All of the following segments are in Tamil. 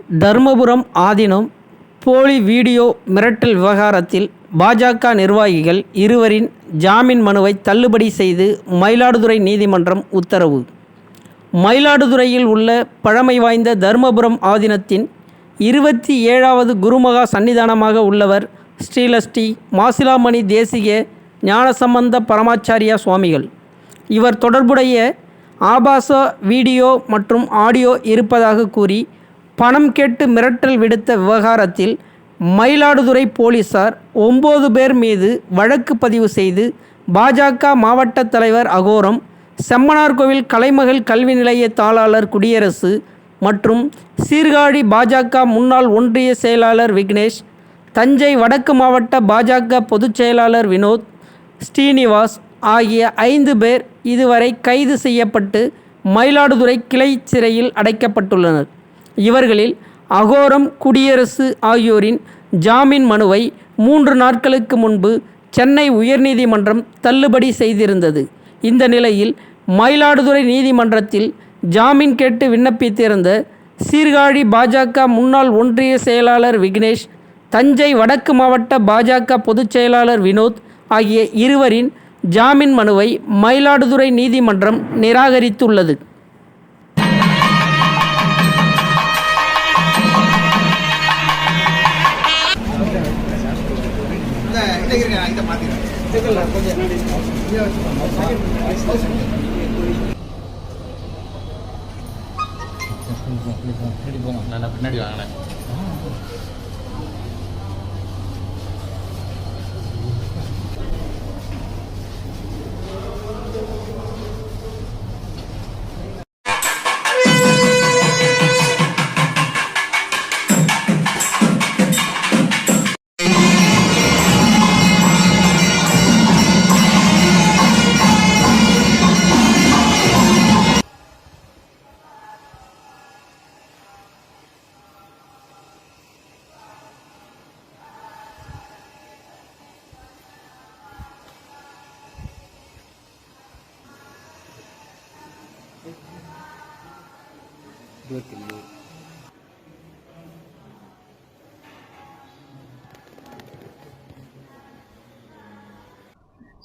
தர்மபுரம் ஆதீனம் போலி வீடியோ மிரட்டல் விவகாரத்தில் பாஜக நிர்வாகிகள் இருவரின் ஜாமீன் மனுவை தள்ளுபடி செய்து மயிலாடுதுறை நீதிமன்றம் உத்தரவு. மயிலாடுதுறையில் உள்ள பழமை வாய்ந்த தர்மபுரம் ஆதீனத்தின் 27வது குருமகா சன்னிதானமாக உள்ளவர் ஸ்ரீலஸ்ரீ மாசிலாமணி தேசிக ஞானசம்பந்த பரமாச்சாரியா சுவாமிகள். இவர் தொடர்புடைய ஆபாச வீடியோ மற்றும் ஆடியோ இருப்பதாக கூறி பணம் கேட்டு மிரட்டல் விடுத்த விவகாரத்தில் மயிலாடுதுறை போலீசார் 9 பேர் மீது வழக்கு பதிவு செய்து பாஜக மாவட்ட தலைவர் அகோரம், செம்மனார்கோவில் கலைமகள் கல்வி நிலைய தாளாளர் குடியரசு மற்றும் சீர்காழி பாஜக முன்னாள் ஒன்றிய செயலாளர் விக்னேஷ், தஞ்சை வடக்கு மாவட்ட பாஜக பொதுச் செயலாளர் வினோத், ஸ்ரீனிவாஸ் ஆகிய 5 பேர் இதுவரை கைது செய்யப்பட்டு மயிலாடுதுறை கிளை சிறையில் அடைக்கப்பட்டுள்ளனர். இவர்களில் அகோரம், குடியரசு ஆகியோரின் ஜாமீன் மனுவை 3 நாட்களுக்கு முன்பு சென்னை உயர்நீதிமன்றம் தள்ளுபடி செய்திருந்தது. இந்த நிலையில் மயிலாடுதுறை நீதிமன்றத்தில் ஜாமீன் கேட்டு விண்ணப்பித்திருந்த சீர்காழி பாஜக முன்னாள் ஒன்றிய செயலாளர் விக்னேஷ், தஞ்சை வடக்கு மாவட்ட பாஜக பொதுச் செயலாளர் வினோத் ஆகிய இருவரின் ஜாமீன் மனுவை மயிலாடுதுறை நீதிமன்றம் நிராகரித்துள்ளது. பின்னாடி வாங்கினேன்.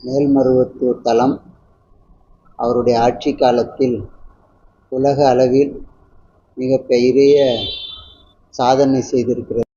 மேல்மருவத்தூர் தலம் அவருடைய ஆட்சி காலத்தில் உலக அளவில் மிக பெரிய சாதனை செய்திருக்கிறது.